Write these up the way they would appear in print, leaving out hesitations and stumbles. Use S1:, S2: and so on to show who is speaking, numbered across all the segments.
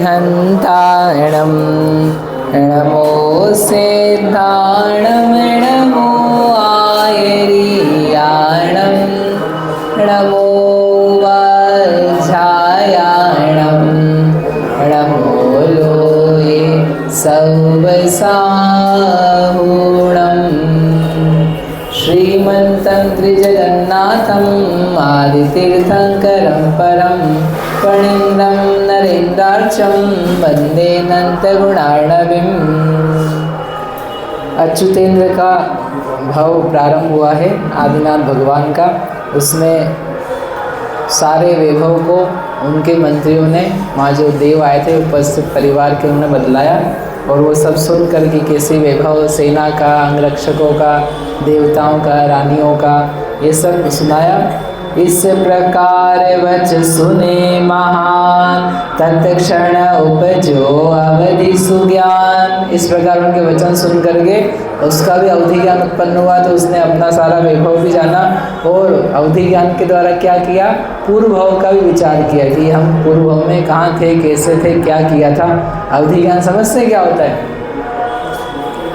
S1: हन्ताणं नमो सिद्धाणं नमो आयर्याणं नमो वज्रायाणं नमो लोये सवसाहुणम् श्रीमन्तं त्रिजगन्नाथम् आदितीर्थंकरं परं फणीन्द्रं नरेन्द्रार्चं वन्दे अनन्तगुणार्णवीम्। अच्युतेंद्र का भाव प्रारंभ हुआ है आदिनाथ भगवान का। उसमें सारे वैभव को उनके मंत्रियों ने, वहाँ जो देव आए थे उपस्थित परिवार के, उन्होंने बदलाया और वो सब सुन कर के कैसे वैभव सेना का, अंगरक्षकों का, देवताओं का, रानियों का, ये सब सुनाया। इस प्रकार वच सुने महान तत्क्षण उपजो अवधि सुज्ञान। इस प्रकार उनके वचन सुन करके उसका भी अवधि ज्ञान उत्पन्न हुआ, तो उसने अपना सारा वैभव भी जाना और अवधि ज्ञान के द्वारा क्या किया, पूर्व भाव का भी विचार किया कि हम पूर्व भाव में कहाँ थे, कैसे थे, क्या किया था। अवधि ज्ञान समझते क्या होता है?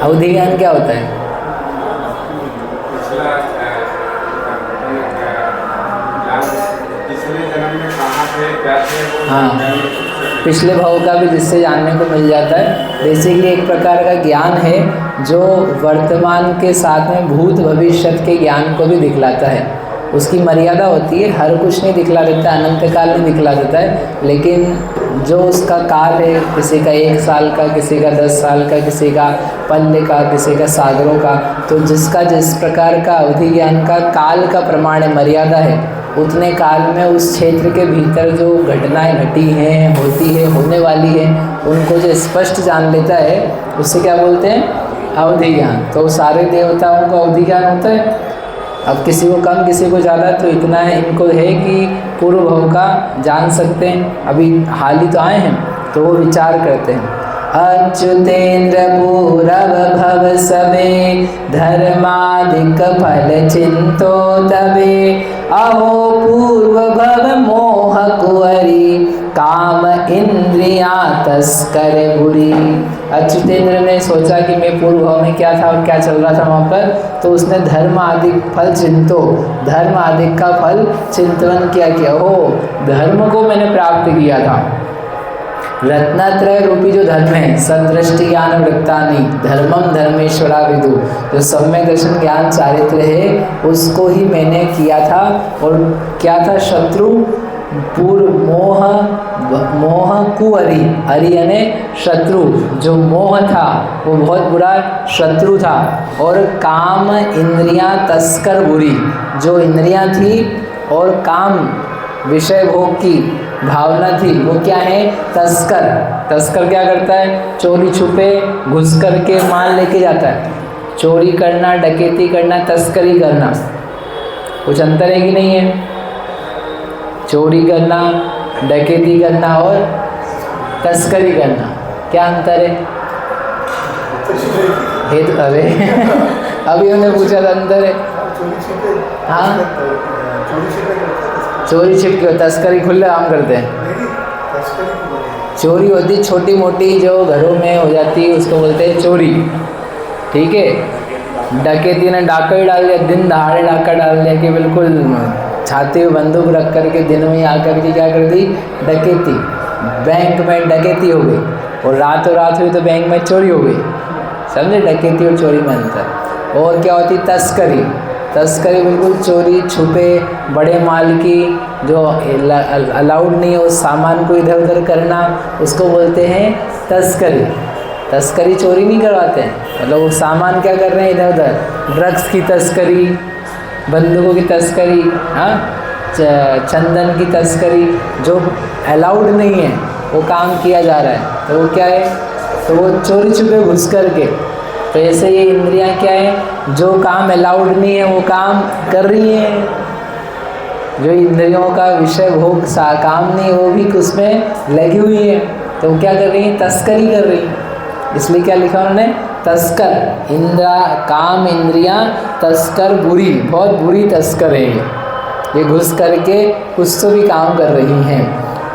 S1: अवधि ज्ञान क्या होता है? हाँ, पिछले भाव का भी जिससे जानने को मिल जाता है। बेसिकली एक प्रकार का ज्ञान है जो वर्तमान के साथ में भूत भविष्य के ज्ञान को भी दिखलाता है। उसकी मर्यादा होती है, हर कुछ नहीं दिखला देता, अनंत काल नहीं दिखला देता है, लेकिन जो उसका काल है, किसी का 1 साल का, किसी का 10 साल का, किसी का पल्ले का, किसी का सागरों का, तो जिसका जिस प्रकार का अवधि ज्ञान का काल का प्रमाण है, मर्यादा है, उतने काल में उस क्षेत्र के भीतर जो घटनाएं घटी हैं, होती है, होने वाली है, उनको जो स्पष्ट जान लेता है उससे क्या बोलते हैं? अवधि ज्ञान। तो सारे देवताओं को अवधि ज्ञान होता है। अब किसी को कम, किसी को ज़्यादा, तो इतना है इनको है कि पूर्व भव का जान सकते हैं। अभी हाल ही तो आए हैं तो वो विचार करते हैं। अच्युतेन्द्र पूरव भव सबे धर्मादिक फल चिंतो तबे अहो पूर्व भव मोह कुंवरी काम इंद्रिया तस्कर बुरी। अच्युतेंद्र ने सोचा कि मैं पूर्व भाव में क्या था और क्या चल रहा था वहाँ पर, तो उसने धर्म आदि फल चिंतो, धर्म आदि का फल चिंतन किया हो, धर्म को मैंने प्राप्त किया था। रत्नत्रय रूपी जो धर्म है, सदृष्टि ज्ञान वृत्तानि धर्मम धर्मेश्वरा विदु, जो सम्यक दर्शन ज्ञान चारित्र है उसको ही मैंने किया था। और क्या था? शत्रु पूर्व मोह कुअरि, हरि यानी शत्रु, जो मोह था वो बहुत बुरा शत्रु था। और काम इंद्रियां तस्कर बुरी, जो इंद्रियां थी और काम विषय भोग की भावना थी वो क्या है? तस्कर। तस्कर क्या करता है? चोरी छुपे घुस करके माल लेके जाता है। चोरी करना, डकैती करना, तस्करी करना, कुछ अंतर है कि नहीं है? चोरी करना, डकैती करना और तस्करी करना, क्या अंतर है? तो अरे अभी हमने पूछा था अंतर है। हाँ, चोरी छिप के, तस्करी खुले आम करते हैं। चोरी होती छोटी मोटी जो घरों में हो जाती है उसको बोलते हैं चोरी, ठीक है। डकैती ने डाका ही डाल दिया, दिन दहाड़े डाका डाल दिया कि बिल्कुल छाती में बंदूक रख करके दिन में आकर के क्या कर दी? डकैती। बैंक में डकैती हो गई और रातों रात हुई तो बैंक में चोरी हो गई। समझे? डकैती और चोरी में अंतर। और क्या होती? तस्करी। तस्करी बिल्कुल चोरी छुपे बड़े माल की, जो अलाउड नहीं है उस सामान को इधर उधर करना, उसको बोलते हैं तस्करी। तस्करी चोरी नहीं करवाते हैं, मतलब वो सामान क्या कर रहे हैं इधर उधर, ड्रग्स की तस्करी, बंदूकों की तस्करी, हाँ, चंदन की तस्करी, जो अलाउड नहीं है वो काम किया जा रहा है, तो वो क्या है? तो वो चोरी छुपे घुस करके। तो ऐसे ये इंद्रियां क्या है? जो काम अलाउड नहीं है वो काम कर रही हैं। जो इंद्रियों का विषय भोग सा काम नहीं वो भी उसमें लगी हुई है, तो वो क्या कर रही है? तस्करी कर रही है। इसलिए क्या लिखा उन्होंने? तस्कर। काम इंद्रियां तस्कर बुरी, बहुत बुरी तस्कर है ये घुस करके कुछ तो भी काम कर रही हैं।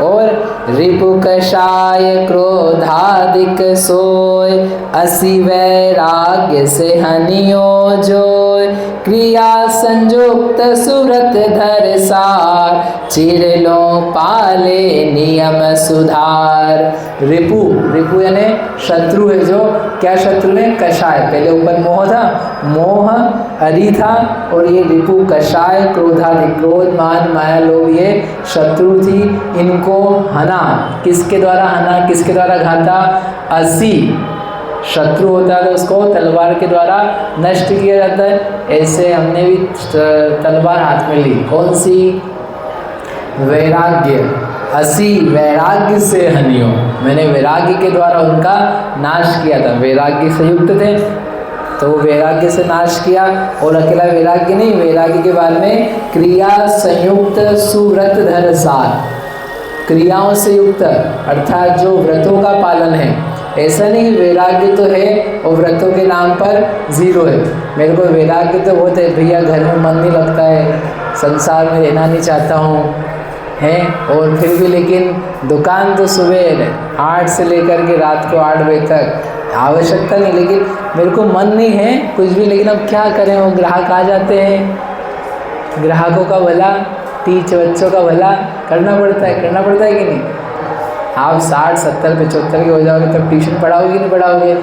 S1: और रिपु कषाय क्रोधादिक सोय, असी वैराग्य से हनियो जोय, क्रिया संयुक्त सुरत धर सार, चिरलो पाले नियम सुधार। रिपु, रिपु यानी शत्रु है जो, क्या शत्रु है? कषाय। पहले ऊपर मोह था, मोह अरि था, और ये रिपु कषाय क्रोधादि, क्रोध मान माया लोभ ये शत्रु थी, इनको हना। किसके द्वारा हना, किसके द्वारा घाता? असी शत्रु होता है तो उसको तलवार के द्वारा नष्ट किया जाता है। ऐसे हमने भी तलवार हाथ में ली, कौन सी? वैराग्य। असी वैराग्य से हनियो, मैंने वैराग्य के द्वारा उनका नाश किया था। वैराग्य से युक्त थे तो वैराग्य से नाश किया। और अकेला वैराग्य नहीं, वैराग्य के बाद में क्रिया संयुक्त सुव्रत धर सार, क्रियाओं से युक्त अर्थात जो व्रतों का पालन है। ऐसा नहीं वैराग्य तो है और व्रतों के नाम पर जीरो है। मेरे को वैराग्य तो बहुत है भैया, घर में मन नहीं लगता है, संसार में रहना नहीं चाहता हूँ है, और फिर भी लेकिन दुकान तो सुबह 8 से लेकर के रात को 8 बजे तक, आवश्यकता नहीं, लेकिन मेरे को मन नहीं है कुछ भी, लेकिन अब क्या करें, वो ग्राहक आ जाते हैं, ग्राहकों का भला, 30 बच्चों का भला करना पड़ता है कि नहीं? आप 60, 70, 75 के हो जाओगे तब ट्यूशन पढ़ाओगे नहीं पढ़ाओगे?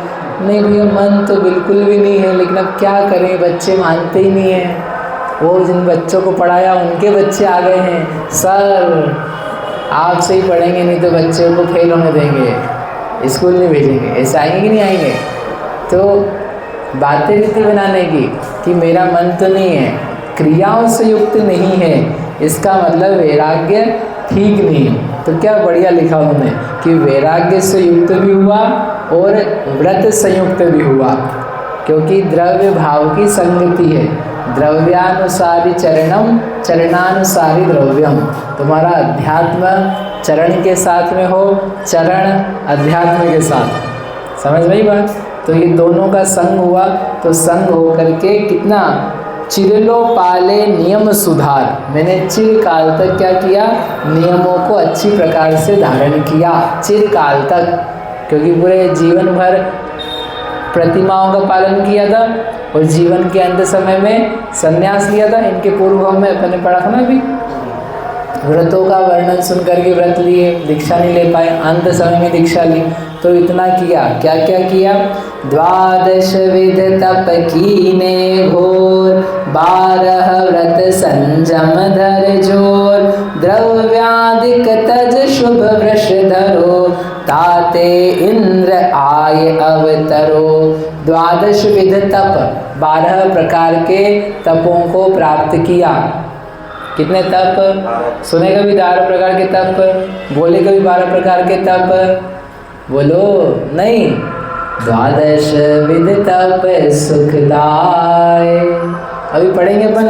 S1: नहीं भैया, मन तो बिल्कुल भी नहीं है, लेकिन अब क्या करें, बच्चे मानते ही नहीं हैं। वो जिन बच्चों को पढ़ाया उनके बच्चे आ गए हैं, सर आपसे ही पढ़ेंगे नहीं तो बच्चों को फेल होने देंगे, स्कूल नहीं भेजेंगे। ऐसे आएंगे कि नहीं आएंगे? तो बातें रीति बनाने की कि मेरा मन तो नहीं है, क्रियाओं से युक्त नहीं है, इसका मतलब वैराग्य ठीक नहीं। तो क्या बढ़िया लिखा उन्होंने कि वैराग्य से युक्त भी हुआ और व्रत संयुक्त भी हुआ, क्योंकि द्रव्य भाव की संगति है। द्रव्यानुसारी चरणम, चरणानुसारी द्रव्यम। तुम्हारा अध्यात्म चरण के साथ में हो, चरण अध्यात्म के साथ, समझ में ही बात? तो ये दोनों का संग हुआ, तो संग हो करके कितना? चिरलो पाले नियम सुधार, मैंने चिरकाल तक क्या किया? नियमों को अच्छी प्रकार से धारण किया, चिरकाल तक, क्योंकि पूरे जीवन भर प्रतिमाओं का पालन किया था और जीवन के अंत समय में संन्यास लिया था। इनके पूर्व में अपने पढ़ा था ना अभी, व्रतों का वर्णन सुन करके व्रत लिए, दीक्षा नहीं ले पाए, अंत समय में दीक्षा ली। तो इतना किया, क्या क्या किया? 12 विध तप कीने घोर, 12 व्रत संजम धर जोर, द्रव्यादिक तज शुभ वृष धरो, ताते इंद्र आय अवतरो। 12 विध तप, 12 प्रकार के तपों को प्राप्त किया। कितने तप? सुने कभी 12 प्रकार के तप, बोले कभी 12 प्रकार के तप, बोलो नहीं। 12 विध तप सुखदाय, अभी पढ़ेंगे अपन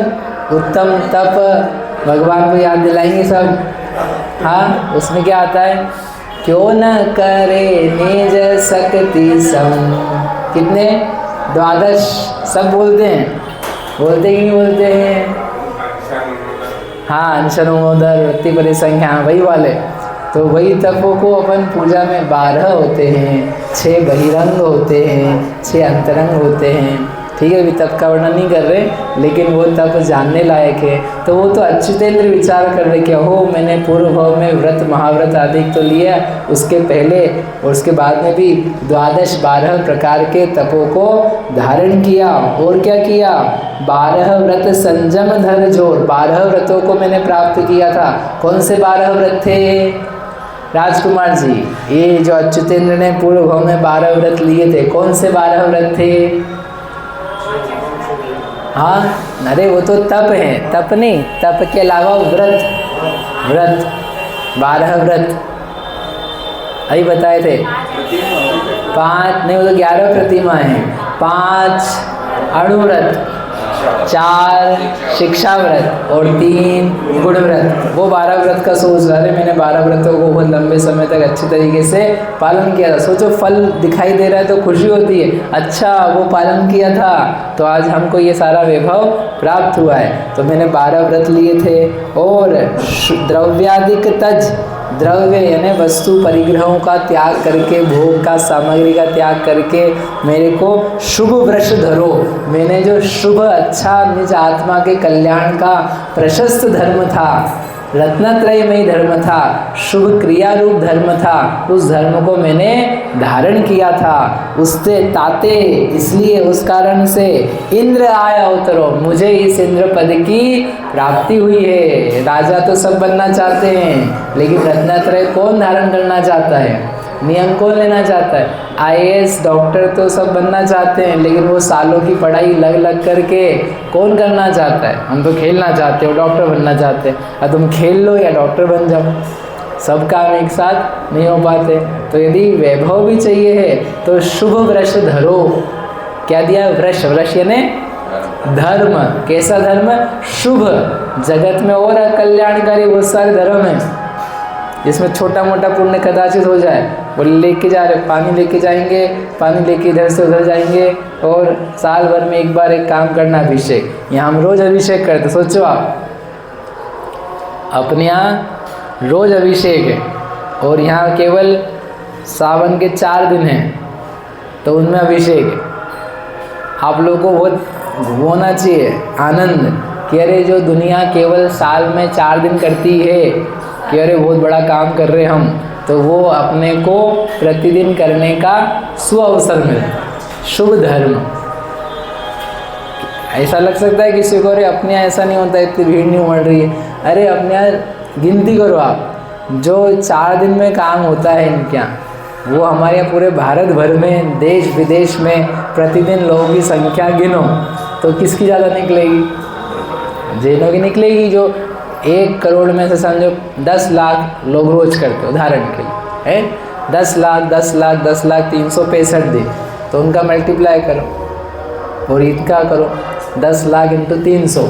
S1: उत्तम तप, भगवान को याद दिलाएंगे सब। हाँ, उसमें क्या आता है? क्यों न करे निज शक्ति सम। कितने? 12 सब बोलते हैं, बोलते कि नहीं बोलते हैं? हाँ, अंशनुमोदर वृत्ति परिसंख्या, वही वाले। तो वही तपों को अपन पूजा में 12 होते हैं, 6 बहिरंग होते हैं, 6 अंतरंग होते हैं। ठीक है, अभी तप का वर्णन नहीं कर रहे, लेकिन वो तप जानने लायक है। तो वो तो अच्युतेंद्र विचार कर रहे कि हो मैंने पूर्व भाव में व्रत महाव्रत आदि तो लिया, उसके पहले और उसके बाद में भी 12 प्रकार के तपों को धारण किया। और क्या किया? 12 व्रत संजम धर जोर, 12 व्रतों को मैंने प्राप्त किया था। कौन से 12 व्रत थे राजकुमार जी? ये जो अच्युतेंद्र ने पूर्व भाव में 12 व्रत लिए थे, कौन से 12 व्रत थे? हाँ, अरे वो तो तप है, तप नहीं, तप के अलावा व्रत, व्रत 12 व्रत अभी बताए थे। 5 नहीं, वो तो 11 प्रतिमा है। 5 अणुव्रत, 4 शिक्षा व्रत और 3 गुण व्रत। वो 12 व्रत का सोच रहा है, मैंने 12 व्रतों को बहुत लंबे समय तक अच्छे तरीके से पालन किया था। सोचो फल दिखाई दे रहा है तो खुशी होती है, अच्छा वो पालन किया था तो आज हमको ये सारा वैभव प्राप्त हुआ है। तो मैंने 12 व्रत लिए थे। और द्रव्यादिक तज, द्रव्य यानी वस्तु परिग्रहों का त्याग करके, भोग का सामग्री का त्याग करके मेरे को शुभ वृक्ष धरो। मैंने जो शुभ अच्छा निज आत्मा के कल्याण का प्रशस्त धर्म था, रत्नत्रयमयी धर्म था, शुभ क्रिया रूप धर्म था, उस धर्म को मैंने धारण किया था। उससे ताते, इसलिए उस कारण से इंद्र आया अवतरो, मुझे इस इंद्र पद की प्राप्ति हुई है। राजा तो सब बनना चाहते हैं, लेकिन रत्नत्रय कौन धारण करना चाहता है? नियम कौन लेना चाहता है? आईएएस डॉक्टर तो सब बनना चाहते हैं, लेकिन वो सालों की पढ़ाई लग लग करके कौन करना चाहता है? हम तो खेलना चाहते हो, डॉक्टर बनना चाहते हैं। अब तुम खेल लो या डॉक्टर बन जाओ, सब काम एक साथ नहीं हो पाते। तो यदि वैभव भी चाहिए है तो शुभ वृक्ष धरो। क्या दिया? वृक्ष। वृक्ष यानी धर्म। कैसा धर्म? शुभ। जगत में और कल्याणकारी बहुत सारे धर्म हैं, जिसमें छोटा मोटा पुण्य कदाचित हो जाए, वो लेके जा रहे, पानी लेके जाएंगे, पानी लेके इधर से उधर जाएंगे, और साल भर में एक बार एक काम करना, अभिषेक। यहाँ हम रोज अभिषेक करते, सोचो आप, अपने यहाँ रोज अभिषेक है, और यहाँ केवल सावन के 4 दिन हैं तो उनमें अभिषेक है। आप लोगों को बहुत होना चाहिए आनंद कि अरे जो दुनिया केवल साल में 4 दिन करती है कि अरे बहुत बड़ा काम कर रहे हम, तो वो अपने को प्रतिदिन करने का सुअवसर मिले। शुभ धर्म। ऐसा लग सकता है किसी को, अरे अपने यहाँ ऐसा नहीं होता, इतनी भीड़ नहीं उमड़ रही है। अरे अपने यहाँ गिनती करो आप, जो 4 दिन में काम होता है इनके यहाँ, वो हमारे यहाँ पूरे भारत भर में, देश विदेश में प्रतिदिन लोगों की संख्या गिनो तो किसकी ज़्यादा निकलेगी? जैनों की निकलेगी। जो 1 करोड़ में से समझो 10 लाख लोग रोज करते, उदाहरण के लिए है, 10 लाख 10 लाख 10 लाख 365 दिन, तो उनका मल्टीप्लाई करो और इनका करो, 10 लाख इंटू 300,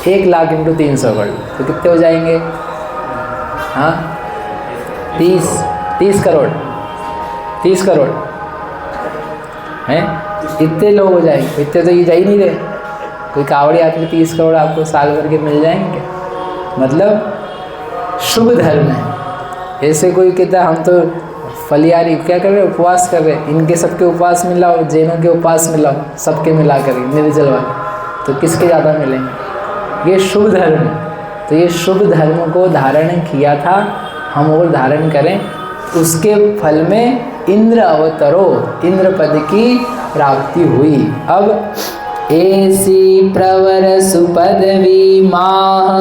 S1: 1 लाख इंटू 300 कर लो, तो कितने हो जाएंगे? हाँ 30 करोड़, 30 करोड़ हैं, इतने लोग हो जाएंगे। इतने तो ये जा ही नहीं रहे। कोई कावड़ी आदमी 30 करोड़ आपको साल भर के मिल जाएंगे। मतलब शुभ धर्म है। ऐसे कोई कहता है हम तो फलियारी क्या कर रहे हैं, उपवास कर रहे हैं, इनके सबके उपवास मिलाओ, जैनों के उपवास मिलाओ, सबके मिला कर निर्जल वाले, तो किसके ज़्यादा मिलेंगे? ये शुभ धर्म है। तो ये शुभ धर्म को धारण किया था, हम और धारण करें, उसके फल में इंद्र अवतरो, इंद्र पद की प्राप्ति हुई। अब ऐसी प्रवर सुपदवी माह,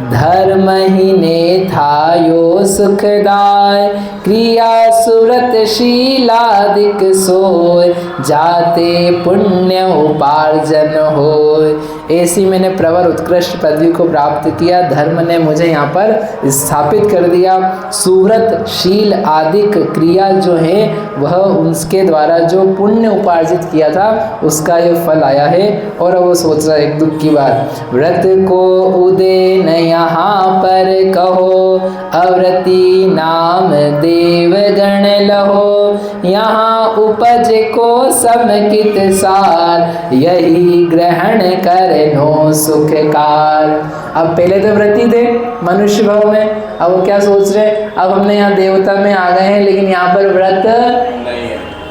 S1: धर्म ही ने था यो सुखदाय, क्रिया सुरत शीलादिक सोय, जाते पुण्य उपार्जन होय। ऐसी मैंने प्रवर उत्कृष्ट पदवी को प्राप्त किया, धर्म ने मुझे यहाँ पर स्थापित कर दिया। सुव्रत शील आदिक क्रिया जो है वह उसके द्वारा जो पुण्य उपार्जित किया था उसका ये फल आया है। और वो सोच रहा है एक दुख की बात, व्रत को उदय न यहाँ पर कहो, अव्रती नाम देव गण लहो, यहाँ उपज को समकित सार, यही ग्रहण करनो सुख काल। अब पहले तो व्रती थे मनुष्य भाव में, अब वो क्या सोच रहे, अब हमने यहाँ देवता में आ गए हैं, लेकिन यहाँ पर व्रत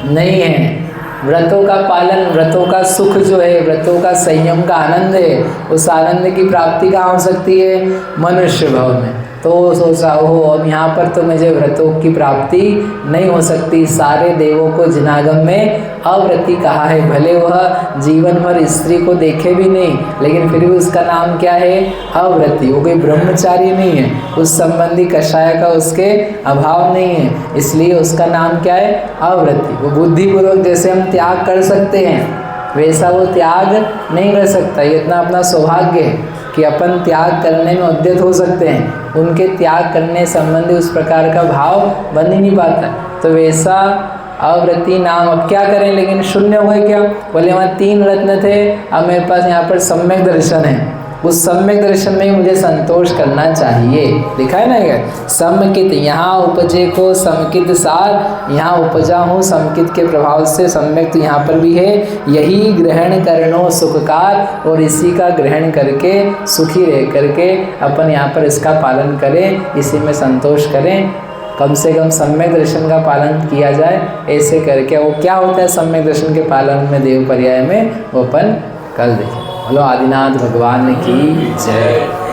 S1: नहीं है। व्रतों का पालन, व्रतों का सुख जो है, व्रतों का संयम का आनंद है, उस आनंद की प्राप्ति कहाँ हो सकती है? मनुष्य भाव में। तो वो सोच रहा हो अब यहाँ पर तो मुझे व्रतों की प्राप्ति नहीं हो सकती। सारे देवों को जिनागम में अव्रती कहा है, भले वह जीवन भर स्त्री को देखे भी नहीं, लेकिन फिर भी उसका नाम क्या है? अव्रती। वो कोई ब्रह्मचारी नहीं है, उस संबंधी कषाय का उसके अभाव नहीं है, इसलिए उसका नाम क्या है? अव्रती। वो बुद्धिपूर्वक जैसे हम त्याग कर सकते हैं वैसा वो त्याग नहीं कर सकता। ये इतना अपना सौभाग्य है कि अपन त्याग करने में उद्यत हो सकते हैं, उनके त्याग करने संबंधी उस प्रकार का भाव बन ही नहीं पाता। तो वैसा अव्रती नाम, अब क्या करें, लेकिन शून्य हुए क्या? बोले वहाँ 3 रत्न थे, अब मेरे पास यहाँ पर सम्यक दर्शन है, उस सम्यक दर्शन में मुझे संतोष करना चाहिए। लिखा है ना ये समकित, यहाँ उपजे को समकित सार, यहाँ उपजा हूँ समकित के प्रभाव से। सम्यक तो यहाँ पर भी है, यही ग्रहण करनो सुखकार, और इसी का ग्रहण करके सुखी रह करके अपन यहाँ पर इसका पालन करें, इसी में संतोष करें। कम से कम सम्यक दर्शन का पालन किया जाए, ऐसे करके वो क्या होता है सम्यक दर्शन के पालन में देव पर्याय में, वो अपन कल देखें। बोलो आदिनाथ भगवान की जय।